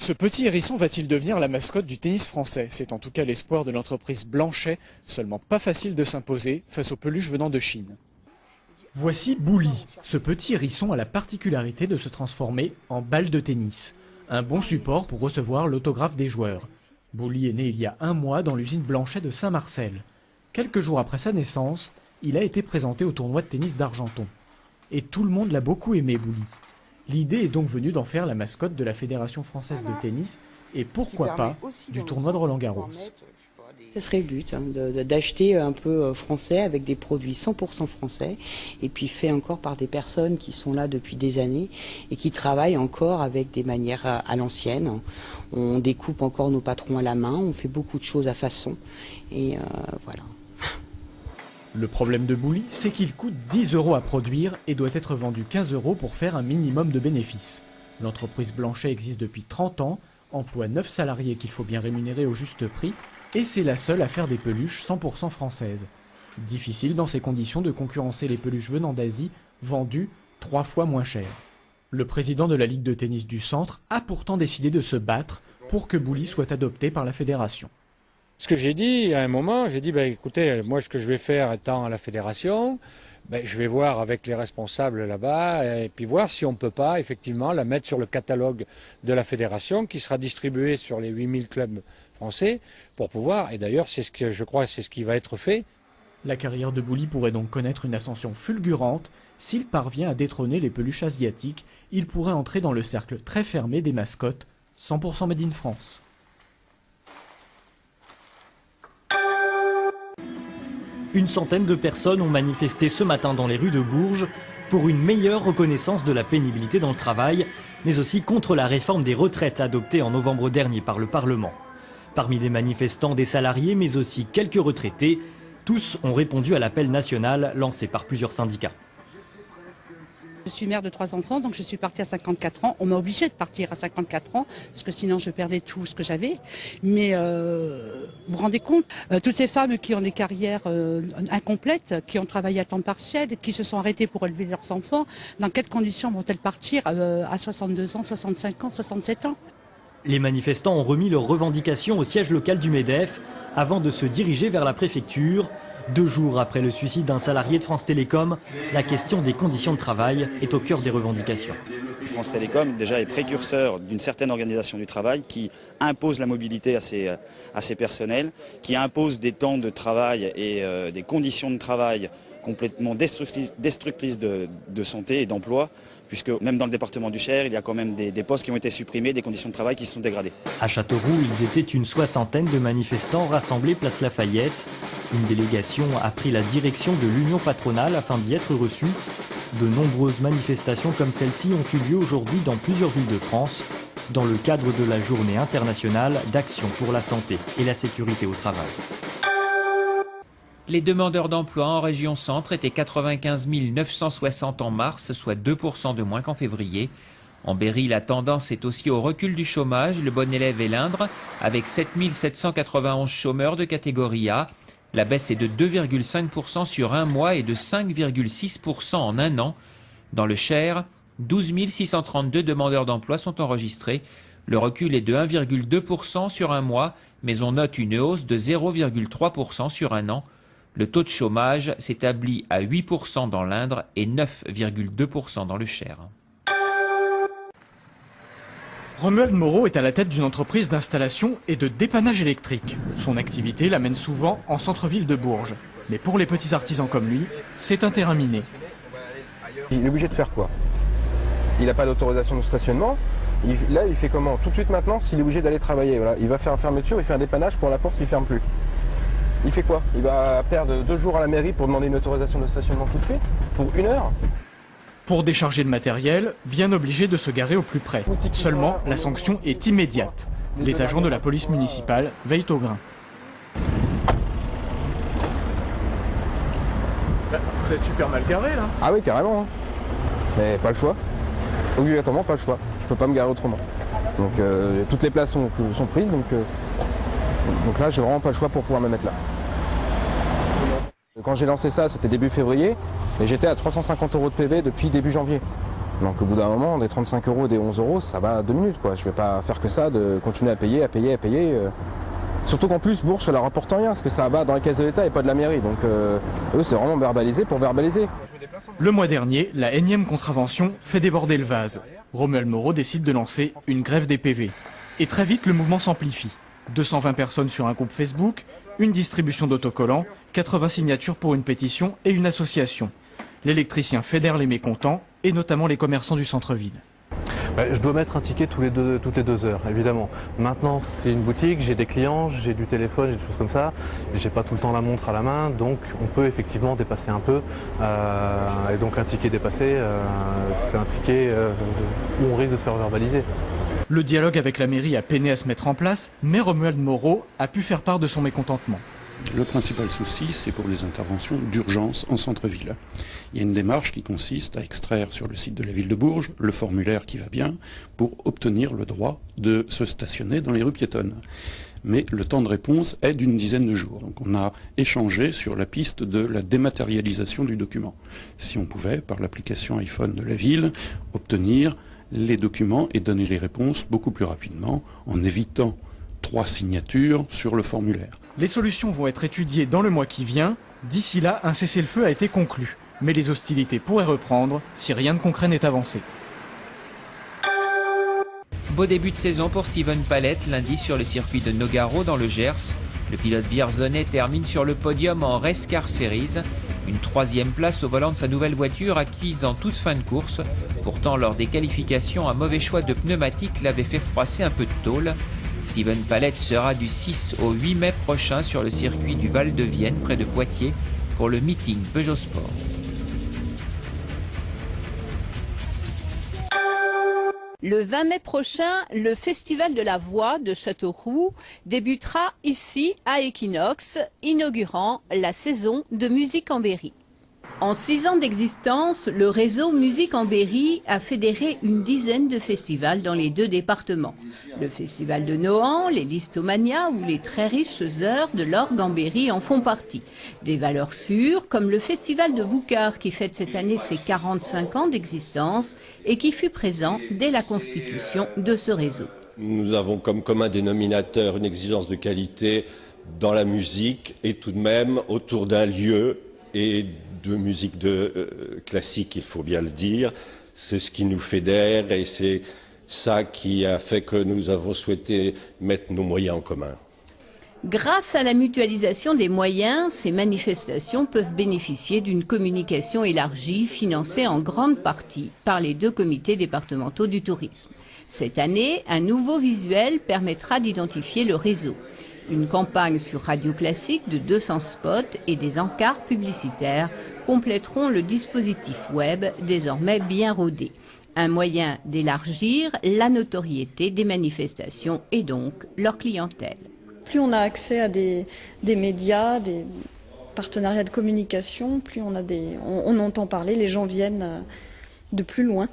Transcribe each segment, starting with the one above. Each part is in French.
Ce petit hérisson va-t-il devenir la mascotte du tennis français? C'est en tout cas l'espoir de l'entreprise Blanchet, seulement pas facile de s'imposer face aux peluches venant de Chine. Voici Bouli. Ce petit hérisson a la particularité de se transformer en balle de tennis. Un bon support pour recevoir l'autographe des joueurs. Bouli est né il y a un mois dans l'usine Blanchet de Saint-Marcel. Quelques jours après sa naissance, il a été présenté au tournoi de tennis d'Argenton. Et tout le monde l'a beaucoup aimé, Bouli. L'idée est donc venue d'en faire la mascotte de la Fédération française de tennis et pourquoi pas du tournoi de Roland-Garros. Ce serait le but, d'acheter un peu français avec des produits 100% français et puis fait encore par des personnes qui sont là depuis des années et qui travaillent encore avec des manières à l'ancienne. On découpe encore nos patrons à la main, on fait beaucoup de choses à façon et voilà. Le problème de Bouli, c'est qu'il coûte 10 € à produire et doit être vendu 15 € pour faire un minimum de bénéfices. L'entreprise Blanchet existe depuis 30 ans, emploie 9 salariés qu'il faut bien rémunérer au juste prix et c'est la seule à faire des peluches 100% françaises. Difficile dans ces conditions de concurrencer les peluches venant d'Asie, vendues 3 fois moins cher. Le président de la Ligue de tennis du Centre a pourtant décidé de se battre pour que Bouli soit adopté par la fédération. Ce que j'ai dit à un moment, j'ai dit écoutez, moi ce que je vais faire étant à la fédération, je vais voir avec les responsables là-bas et puis voir si on ne peut pas effectivement la mettre sur le catalogue de la fédération qui sera distribué sur les 8000 clubs français pour pouvoir, et d'ailleurs c'est ce que je crois, c'est ce qui va être fait. La carrière de Bouli pourrait donc connaître une ascension fulgurante. S'il parvient à détrôner les peluches asiatiques, il pourrait entrer dans le cercle très fermé des mascottes 100% made in France. Une centaine de personnes ont manifesté ce matin dans les rues de Bourges pour une meilleure reconnaissance de la pénibilité dans le travail, mais aussi contre la réforme des retraites adoptée en novembre dernier par le Parlement. Parmi les manifestants, des salariés, mais aussi quelques retraités, tous ont répondu à l'appel national lancé par plusieurs syndicats. Je suis mère de 3 enfants, donc je suis partie à 54 ans. On m'a obligée de partir à 54 ans, parce que sinon je perdais tout ce que j'avais. Mais vous vous rendez compte, toutes ces femmes qui ont des carrières incomplètes, qui ont travaillé à temps partiel, qui se sont arrêtées pour élever leurs enfants, dans quelles conditions vont-elles partir à 62 ans, 65 ans, 67 ans ? Les manifestants ont remis leurs revendications au siège local du MEDEF avant de se diriger vers la préfecture. 2 jours après le suicide d'un salarié de France Télécom, la question des conditions de travail est au cœur des revendications. France Télécom déjà est précurseur d'une certaine organisation du travail qui impose la mobilité à ses personnels, qui impose des temps de travail et des conditions de travail complètement destructrices de santé et d'emploi, puisque même dans le département du Cher, il y a quand même des postes qui ont été supprimés, des conditions de travail qui se sont dégradées. À Châteauroux, ils étaient une 60aine de manifestants rassemblés place Lafayette. Une délégation a pris la direction de l'Union patronale afin d'y être reçue. De nombreuses manifestations comme celle-ci ont eu lieu aujourd'hui dans plusieurs villes de France, dans le cadre de la Journée internationale d'action pour la santé et la sécurité au travail. Les demandeurs d'emploi en région centre étaient 95 960 en mars, soit 2% de moins qu'en février. En Berry, la tendance est aussi au recul du chômage. Le Bon Élève et l'Indre, avec 7 791 chômeurs de catégorie A. La baisse est de 2,5% sur un mois et de 5,6% en un an. Dans le Cher, 12 632 demandeurs d'emploi sont enregistrés. Le recul est de 1,2% sur un mois, mais on note une hausse de 0,3% sur un an. Le taux de chômage s'établit à 8% dans l'Indre et 9,2% dans le Cher. Romuald Moreau est à la tête d'une entreprise d'installation et de dépannage électrique. Son activité l'amène souvent en centre-ville de Bourges. Mais pour les petits artisans comme lui, c'est un terrain miné. Il est obligé de faire quoi? Il n'a pas d'autorisation de stationnement. Là, il fait comment? Tout de suite maintenant, s'il est obligé d'aller travailler, voilà, il va faire une fermeture, il fait un dépannage pour la porte qui ne ferme plus. Il fait quoi? Il va perdre 2 jours à la mairie pour demander une autorisation de stationnement tout de suite? Pour 1 heure? Pour décharger le matériel, bien obligé de se garer au plus près. Seulement, la sanction est immédiate. Les agents de la police municipale veillent au grain. Vous êtes super mal garé là? Ah oui, carrément. Hein. Mais pas le choix. Obligatoirement, pas le choix. Je peux pas me garer autrement. Donc toutes les places sont prises, donc là, j'ai vraiment pas le choix pour pouvoir me mettre là. Quand j'ai lancé ça, c'était début février, et j'étais à 350 € de PV depuis début janvier. Donc au bout d'un moment, des 35 €, des 11 €, ça va 2 minutes, quoi. Je ne vais pas faire que ça, de continuer à payer. Surtout qu'en plus, Bourges, ça leur rapporte rien, parce que ça va dans les caisses de l'État et pas de la mairie. Donc eux, c'est vraiment verbalisé pour verbaliser. Le mois dernier, la énième contravention fait déborder le vase. Romuald Moreau décide de lancer une grève des PV. Et très vite, le mouvement s'amplifie. 220 personnes sur un groupe Facebook, une distribution d'autocollants, 80 signatures pour une pétition et une association. L'électricien fédère les mécontents, et notamment les commerçants du centre-ville. Je dois mettre un ticket toutes les 2 heures, évidemment. Maintenant, c'est une boutique, j'ai des clients, j'ai du téléphone, j'ai des choses comme ça. J'ai pas tout le temps la montre à la main, donc on peut effectivement dépasser un peu. Et donc un ticket dépassé, c'est un ticket où on risque de se faire verbaliser. Le dialogue avec la mairie a peiné à se mettre en place, mais Romuald Moreau a pu faire part de son mécontentement. Le principal souci, c'est pour les interventions d'urgence en centre-ville. Il y a une démarche qui consiste à extraire sur le site de la ville de Bourges le formulaire qui va bien pour obtenir le droit de se stationner dans les rues piétonnes. Mais le temps de réponse est d'une dizaine de jours. Donc on a échangé sur la piste de la dématérialisation du document. Si on pouvait, par l'application iPhone de la ville, obtenir les documents et donner les réponses beaucoup plus rapidement en évitant 3 signatures sur le formulaire. Les solutions vont être étudiées dans le mois qui vient. D'ici là, un cessez-le-feu a été conclu. Mais les hostilités pourraient reprendre si rien de concret n'est avancé. Beau début de saison pour Steven Palette lundi sur le circuit de Nogaro dans le Gers. Le pilote vierzonais termine sur le podium en Race Car Series. Une 3e place au volant de sa nouvelle voiture acquise en toute fin de course. Pourtant, lors des qualifications, un mauvais choix de pneumatique l'avait fait froisser un peu de tôle. Steven Palette sera du 6 au 8 mai prochain sur le circuit du Val de Vienne près de Poitiers pour le meeting Peugeot Sport. Le 20 mai prochain, le Festival de la Voix de Châteauroux débutera ici à Equinox, inaugurant la saison de musique en Berry. En 6 ans d'existence, le réseau Musique en Berry a fédéré une dizaine de festivals dans les 2 départements. Le festival de Nohant, les Listomania ou les très riches heures de l'orgue en Berry en font partie. Des valeurs sûres comme le festival de Boucard qui fête cette année ses 45 ans d'existence et qui fut présent dès la constitution de ce réseau. Nous avons comme commun dénominateur une exigence de qualité dans la musique et tout de même autour d'un lieu et de musique classique, il faut bien le dire. C'est ce qui nous fédère et c'est ça qui a fait que nous avons souhaité mettre nos moyens en commun. Grâce à la mutualisation des moyens, ces manifestations peuvent bénéficier d'une communication élargie financée en grande partie par les 2 comités départementaux du tourisme. Cette année, un nouveau visuel permettra d'identifier le réseau. Une campagne sur Radio Classique de 200 spots et des encarts publicitaires compléteront le dispositif web désormais bien rodé. Un moyen d'élargir la notoriété des manifestations et donc leur clientèle. Plus on a accès à des médias, des partenariats de communication, plus on entend parler, les gens viennent de plus loin.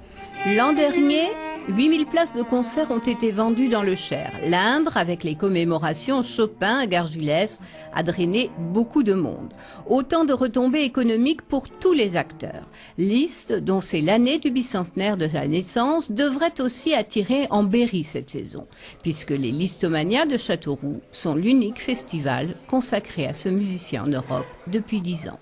L'an dernier, 8000 places de concert ont été vendues dans le Cher. L'Indre, avec les commémorations Chopin à Gargilès, a drainé beaucoup de monde. Autant de retombées économiques pour tous les acteurs. Liste, dont c'est l'année du bicentenaire de sa naissance, devrait aussi attirer en Berry cette saison, puisque les Listomania de Châteauroux sont l'unique festival consacré à ce musicien en Europe depuis 10 ans.